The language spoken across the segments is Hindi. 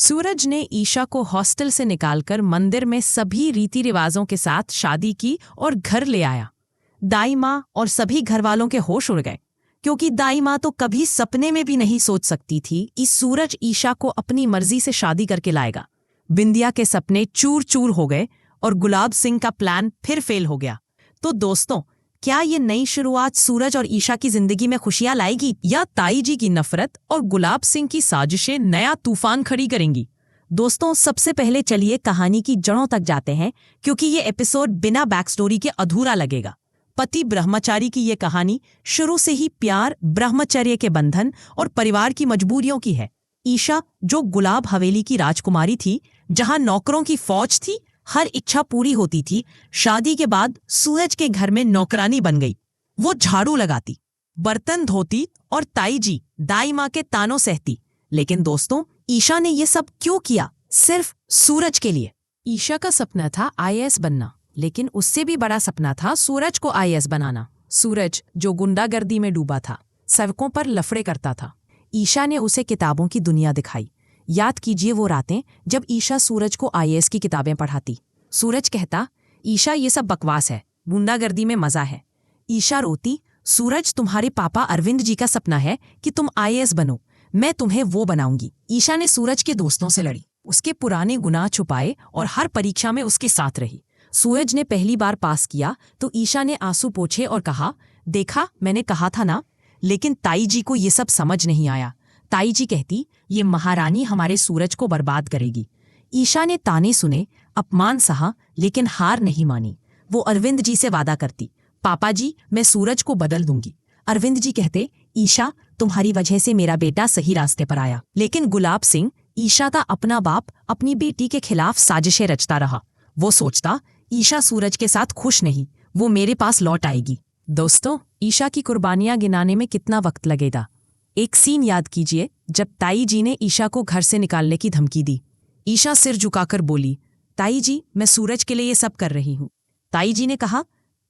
सूरज ने ईशा को हॉस्टल से निकालकर मंदिर में सभी रीति रिवाजों के साथ शादी की और घर ले आया। दाई माँ और सभी घरवालों के होश उड़ गए, क्योंकि दाई माँ तो कभी सपने में भी नहीं सोच सकती थी कि सूरज ईशा को अपनी मर्जी से शादी करके लाएगा। बिंदिया के सपने चूर चूर हो गए और गुलाब सिंह का प्लान फिर फेल हो गया। तो दोस्तों, क्या ये नई शुरुआत सूरज और ईशा की जिंदगी में खुशियां लाएगी, या ताई जी की नफरत और गुलाब सिंह की साजिशें नया तूफान खड़ी करेंगी? दोस्तों, सबसे पहले चलिए कहानी की जड़ों तक जाते हैं, क्योंकि ये एपिसोड बिना बैक स्टोरी के अधूरा लगेगा। पति ब्रह्मचारी की ये कहानी शुरू से ही प्यार, ब्रह्मचर्य के बंधन और परिवार की मजबूरियों की है। ईशा, जो गुलाब हवेली की राजकुमारी थी, जहां नौकरों की फौज थी, हर इच्छा पूरी होती थी, शादी के बाद सूरज के घर में नौकरानी बन गई। वो झाड़ू लगाती, बर्तन धोती और ताई जी, दाई माँ के तानों सहती। लेकिन दोस्तों, ईशा ने ये सब क्यों किया? सिर्फ सूरज के लिए। ईशा का सपना था आईएएस बनना, लेकिन उससे भी बड़ा सपना था सूरज को आईएएस बनाना। सूरज, जो गुंडागर्दी में डूबा था, सड़कों पर लफड़े करता था। ईशा ने उसे किताबों की दुनिया दिखाई। याद कीजिए वो रातें जब ईशा सूरज को आईएएस की किताबें पढ़ाती। सूरज कहता, ईशा ये सब बकवास है, गुंडागर्दी में मजा है। ईशा रोती, सूरज तुम्हारे पापा अरविंद जी का सपना है कि तुम आईएएस बनो, मैं तुम्हें वो बनाऊंगी। ईशा ने सूरज के दोस्तों से लड़ी, उसके पुराने गुनाह छुपाए और हर परीक्षा में उसके साथ रही। सूरज ने पहली बार पास किया तो ईशा ने आंसू पोंछे और कहा, देखा, मैंने कहा था ना। लेकिन ताई जी को ये सब समझ नहीं आया। ताई जी कहती, ये महारानी हमारे सूरज को बर्बाद करेगी। ईशा ने ताने सुने, अपमान सहा, लेकिन हार नहीं मानी। वो अरविंद जी से वादा करती, पापा जी, मैं सूरज को बदल दूंगी। अरविंद जी कहते, ईशा, तुम्हारी वजह से मेरा बेटा सही रास्ते पर आया। लेकिन गुलाब सिंह, ईशा का अपना बाप, अपनी बेटी के खिलाफ साजिशें रचता रहा। वो सोचता, ईशा सूरज के साथ खुश नहीं, वो मेरे पास लौट आएगी। दोस्तों, ईशा की कुर्बानियां गिनाने में कितना वक्त लगेगा? एक सीन याद कीजिए जब ताई जी ने ईशा को घर से निकालने की धमकी दी। ईशा सिर झुकाकर बोली, ताई जी, मैं सूरज के लिए ये सब कर रही हूँ। ताई जी ने कहा,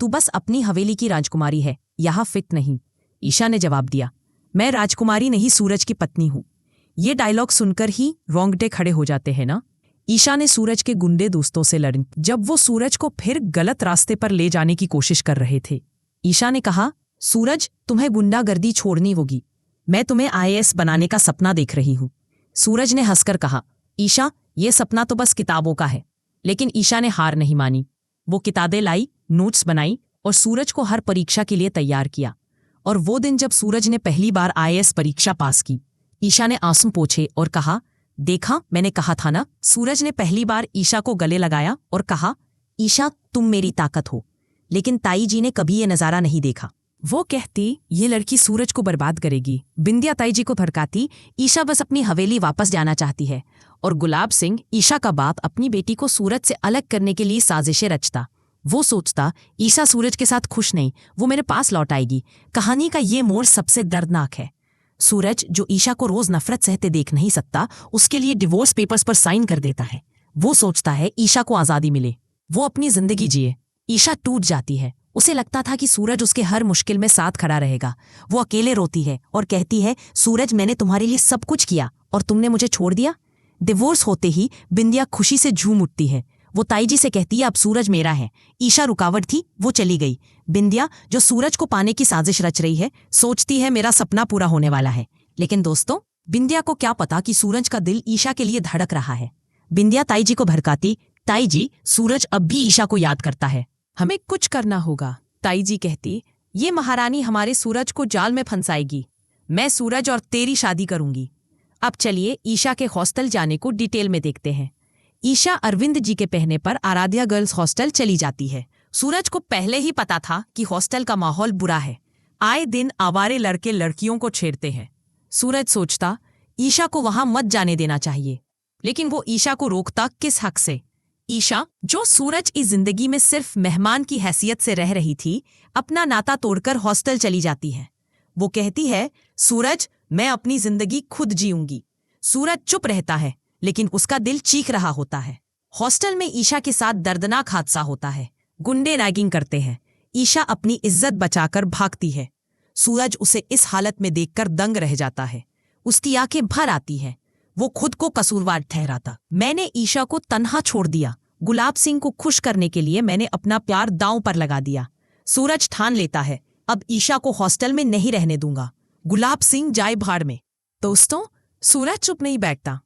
तू बस अपनी हवेली की राजकुमारी है, यहाँ फिट नहीं। ईशा ने जवाब दिया, मैं राजकुमारी नहीं, सूरज की पत्नी हूँ। ये डायलॉग सुनकर ही रोंगटे खड़े हो जाते हैं ना। ईशा ने सूरज के गुंडे दोस्तों से लड़ी जब वो सूरज को फिर गलत रास्ते पर ले जाने की कोशिश कर रहे थे। ईशा ने कहा, सूरज, तुम्हें गुंडागर्दी छोड़नी होगी, मैं तुम्हें आईएएस बनाने का सपना देख रही हूँ। सूरज ने हंसकर कहा, ईशा, ये सपना तो बस किताबों का है। लेकिन ईशा ने हार नहीं मानी। वो किताबें लाई, नोट्स बनाई और सूरज को हर परीक्षा के लिए तैयार किया। और वो दिन जब सूरज ने पहली बार आईएएस परीक्षा पास की, ईशा ने आंसू पोंछे और कहा, देखा, मैंने कहा था ना। सूरज ने पहली बार ईशा को गले लगाया और कहा, ईशा, तुम मेरी ताकत हो। लेकिन ताई जी ने कभी ये नजारा नहीं देखा। वो कहती, ये लड़की सूरज को बर्बाद करेगी। बिंदिया ताई जी को भड़काती, ईशा बस अपनी हवेली वापस जाना चाहती है। और गुलाब सिंह, ईशा का बाप, अपनी बेटी को सूरज से अलग करने के लिए साजिशें रचता। वो सोचता, ईशा सूरज के साथ खुश नहीं, वो मेरे पास लौट आएगी। कहानी का ये मोड़ सबसे दर्दनाक है। सूरज, जो ईशा को रोज नफरत सहते देख नहीं सकता, उसके लिए डिवोर्स पेपर्स पर साइन कर देता है। वो सोचता है ईशा को आजादी मिले, वो अपनी जिंदगी जिए। ईशा टूट जाती है। उसे लगता था कि सूरज उसके हर मुश्किल में साथ खड़ा रहेगा। वो अकेले रोती है और कहती है, सूरज, मैंने तुम्हारे लिए सब कुछ किया और तुमने मुझे छोड़ दिया। डिवोर्स होते ही बिंदिया खुशी से झूम उठती है। वो ताई जी से कहती है, अब सूरज मेरा है। ईशा रुकावट थी, वो चली गई। बिंदिया, जो सूरज को पाने की साजिश रच रही है, सोचती है मेरा सपना पूरा होने वाला है। लेकिन दोस्तों, बिंदिया को क्या पता कि सूरज का दिल ईशा के लिए धड़क रहा है। बिंदिया ताई जी को भड़काती, ताई जी, सूरज अब भी ईशा को याद करता है, हमें कुछ करना होगा। ताई जी कहती, ये महारानी हमारे सूरज को जाल में फंसाएगी। मैं सूरज और तेरी शादी करूंगी। अब चलिए ईशा के हॉस्टल जाने को डिटेल में देखते हैं। ईशा अरविंद जी के कहने पर आराध्या गर्ल्स हॉस्टल चली जाती है। सूरज को पहले ही पता था कि हॉस्टल का माहौल बुरा है। आए दिन आवारे लड़के लड़कियों को छेड़ते हैं। सूरज सोचता, ईशा को वहां मत जाने देना चाहिए। लेकिन वो ईशा को रोकता किस हक से? ईशा, जो सूरज की जिंदगी में सिर्फ मेहमान की हैसियत से रह रही थी, अपना नाता तोड़कर हॉस्टल चली जाती है। वो कहती है, सूरज, मैं अपनी जिंदगी खुद जीऊंगी। सूरज चुप रहता है, लेकिन उसका दिल चीख रहा होता है। हॉस्टल में ईशा के साथ दर्दनाक हादसा होता है। गुंडे रैगिंग करते हैं। ईशा अपनी इज्जत बचाकर भागती है। सूरज उसे इस हालत में देखकर दंग रह जाता है। उसकी आंखें भर आती हैं। वो खुद को कसूरवार ठहराता। मैंने ईशा को तन्हा छोड़ दिया। गुलाब सिंह को खुश करने के लिए मैंने अपना प्यार दांव पर लगा दिया। सूरज ठान लेता है, अब ईशा को हॉस्टल में नहीं रहने दूंगा। गुलाब सिंह जाए भाड़ में। दोस्तों, सूरज चुप नहीं बैठता।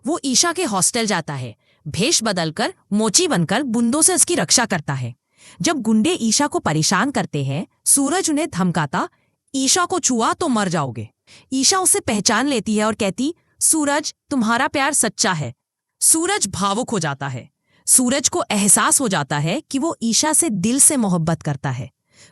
वो ईशा के हॉस्टल जाता है, भेष बदलकर मोची बनकर बूंदों से उसकी रक्षा करता है। जब गुंडे ईशा को परेशान करते हैं, सूरज उन्हें धमकाता, ईशा को छुआ तो मर जाओगे। ईशा उसे पहचान लेती है और कहती, सूरज तुम्हारा प्यार सच्चा है। सूरज भावुक हो जाता है। सूरज को एहसास हो जाता है कि वो ईशा से दिल से मोहब्बत करता है।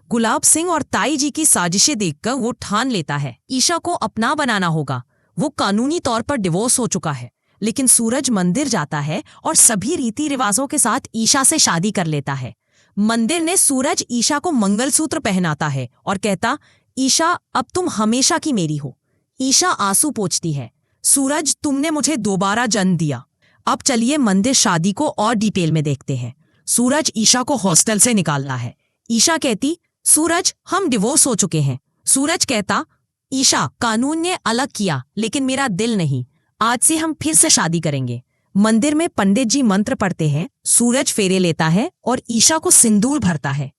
गुलाब सिंह और ताई जी की साजिशें देखकर वो ठान लेता है ईशा को अपना बनाना होगा। वो कानूनी तौर पर डिवोर्स हो चुका है, लेकिन सूरज मंदिर जाता है और सभी रीति रिवाजों के साथ ईशा से शादी कर लेता है। मंदिर ने सूरज ईशा को मंगलसूत्र पहनाता है और कहता, ईशा अब तुम हमेशा की मेरी हो। ईशा आंसू पोंछती है, सूरज तुमने मुझे दोबारा जन्म दिया। अब चलिए मंदिर शादी को और डिटेल में देखते हैं। सूरज ईशा को हॉस्टल से निकालना है। ईशा कहती, सूरज हम डिवोर्स हो चुके हैं। सूरज कहता, ईशा कानून ने अलग किया लेकिन मेरा दिल नहीं। आज से हम फिर से शादी करेंगे। मंदिर में पंडित जी मंत्र पढ़ते हैं। सूरज फेरे लेता है और ईशा को सिंदूर भरता है।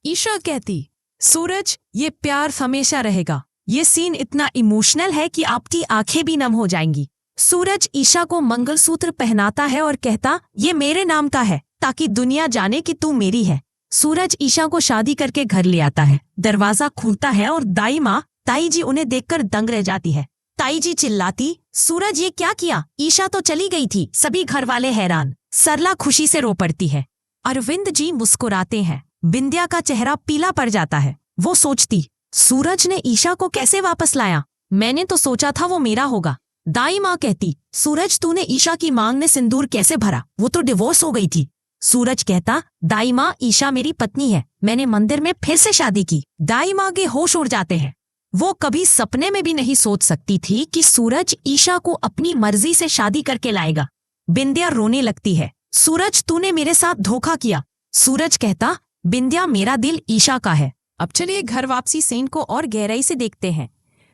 ईशा कहती, सूरज ये प्यार हमेशा रहेगा। ये सीन इतना इमोशनल है कि आपकी आंखें भी नम हो जाएंगी। सूरज ईशा को मंगलसूत्र पहनाता है और कहता, ये मेरे नाम का है ताकि दुनिया जाने कि तू मेरी है। सूरज ईशा को शादी करके घर ले आता है। दरवाजा खुलता है और दाई माँ ताई जी उन्हें देखकर दंग रह जाती है। ताई जी चिल्लाती, सूरज ये क्या किया? ईशा तो चली गई थी। सभी घर वाले हैरान। सरला खुशी से रो पड़ती है। अरविंद जी मुस्कुराते हैं। बिंदिया का चेहरा पीला पड़ जाता है। वो सोचती, सूरज ने ईशा को कैसे वापस लाया? मैंने तो सोचा था वो मेरा होगा। दाई माँ कहती, सूरज तूने ईशा की मांग में सिंदूर कैसे भरा? वो तो डिवोर्स हो गई थी। सूरज कहता, दाई माँ ईशा मेरी पत्नी है। मैंने मंदिर में फिर से शादी की। दाई माँ के होश उड़ जाते हैं। वो कभी सपने में भी नहीं सोच सकती थी कि सूरज ईशा को अपनी मर्जी से शादी करके लाएगा। बिंदिया रोने लगती है, सूरज तूने मेरे साथ धोखा किया। सूरज कहता, बिंदिया मेरा दिल ईशा का है। अब चलिए घर वापसी सीन को और गहराई से देखते हैं।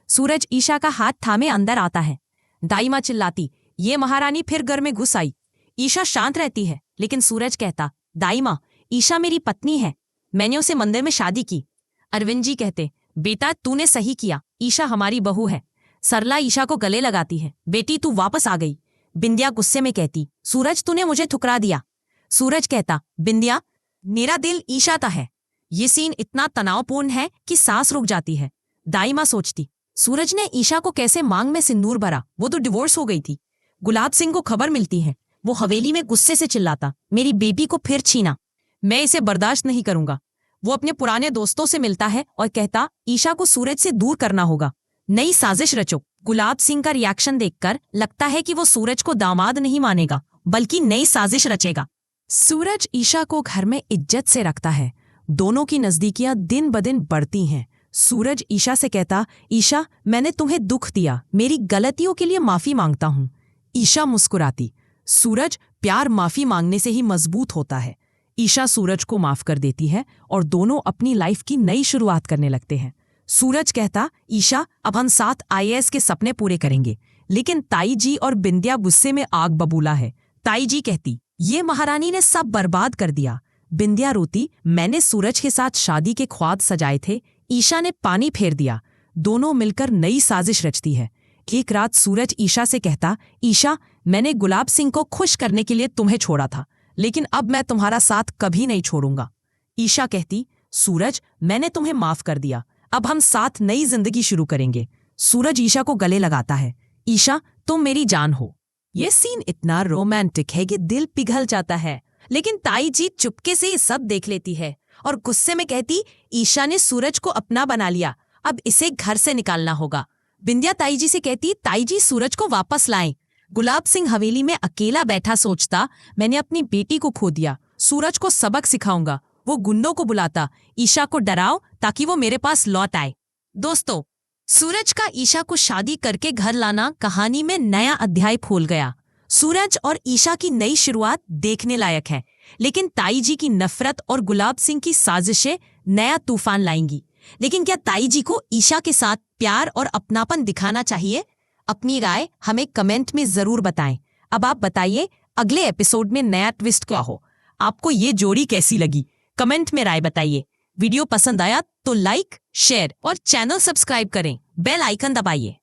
सूरज ईशा का हाथ थामे अंदर आता है। दाई माँ चिल्लाती, ये महारानी फिर घर में घुस आई। ईशा शांत रहती है, लेकिन सूरज कहता, दाई माँ ईशा मेरी पत्नी है। मैंने उसे मंदिर में शादी की। अरविंद जी कहते, बेटा तूने सही किया। ईशा हमारी बहू है। सरला ईशा को गले लगाती है, बेटी तू वापस आ गई। बिंदिया गुस्से में कहती, सूरज तूने मुझे ठुकरा दिया। सूरज कहता, बिंदिया मेरा दिल ईशा का है। ये सीन इतना तनावपूर्ण है कि सांस रुक जाती है। दाई माँ सोचती, सूरज ने ईशा को कैसे मांग में सिंदूर भरा? वो तो डिवोर्स हो गई थी। गुलाब सिंह को खबर मिलती है। वो हवेली में गुस्से से चिल्लाता, मेरी बेबी को फिर छीना। मैं इसे बर्दाश्त नहीं करूंगा। वो अपने पुराने दोस्तों से मिलता है और कहता, ईशा को सूरज से दूर करना होगा। नई साजिश रचो। गुलाब सिंह का रिएक्शन देखकर लगता है कि वो सूरज को दामाद नहीं मानेगा, बल्कि नई साजिश रचेगा। सूरज ईशा को घर में इज्जत से रखता है। दोनों की नजदीकियां दिन ब दिन बढ़ती हैं। सूरज ईशा से कहता, ईशा मैंने तुम्हें दुख दिया, मेरी गलतियों के लिए माफी मांगता हूं। ईशा मुस्कुराती। सूरज प्यार माफी मांगने से ही मजबूत होता है। ईशा सूरज को माफ कर देती है और दोनों अपनी लाइफ की नई शुरुआत करने लगते हैं। सूरज कहता, ईशा अब हम साथ IAS के सपने पूरे करेंगे। लेकिन ताई जी और बिंदिया गुस्से में आग बबूला है। ताई जी कहती, ये महारानी ने सब बर्बाद कर दिया। बिंदिया रोती, मैंने सूरज के साथ शादी के ख्वाब सजाए थे, ईशा ने पानी फेर दिया। दोनों मिलकर नई साजिश रचती है। एक रात सूरज ईशा से कहता, ईशा मैंने गुलाब सिंह को खुश करने के लिए तुम्हें छोड़ा था, लेकिन अब मैं तुम्हारा साथ कभी नहीं छोड़ूंगा। ईशा कहती, सूरज मैंने तुम्हें माफ कर दिया, अब हम साथ नई जिंदगी शुरू करेंगे। सूरज ईशा को गले लगाता है, ईशा तुम मेरी जान हो। यह सीन इतना रोमांटिक है कि दिल पिघल जाता है। लेकिन ताई जी चुपके से ये सब देख लेती है और गुस्से में कहती, ईशा ने सूरज को अपना बना लिया, अब इसे घर से निकालना होगा। बिंदिया ताई जी से कहती, ताई जी सूरज को वापस लाएं। गुलाब सिंह हवेली में अकेला बैठा सोचता, मैंने अपनी बेटी को खो दिया, सूरज को सबक सिखाऊंगा। वो गुंडों को बुलाता, ईशा को डराओ ताकि वो मेरे पास लौट आए। दोस्तों, सूरज का ईशा को शादी करके घर लाना कहानी में नया अध्याय खोल गया। सूरज और ईशा की नई शुरुआत देखने लायक है, लेकिन ताई जी की नफरत और गुलाब सिंह की साजिशें नया तूफान लाएंगी। लेकिन क्या ताई जी को ईशा के साथ प्यार और अपनापन दिखाना चाहिए? अपनी राय हमें कमेंट में जरूर बताएं। अब आप बताइए अगले एपिसोड में नया ट्विस्ट क्या हो। आपको ये जोड़ी कैसी लगी? कमेंट में राय बताइए। वीडियो पसंद आया तो लाइक, शेयर और चैनल सब्सक्राइब करें। बेल आइकन दबाइए।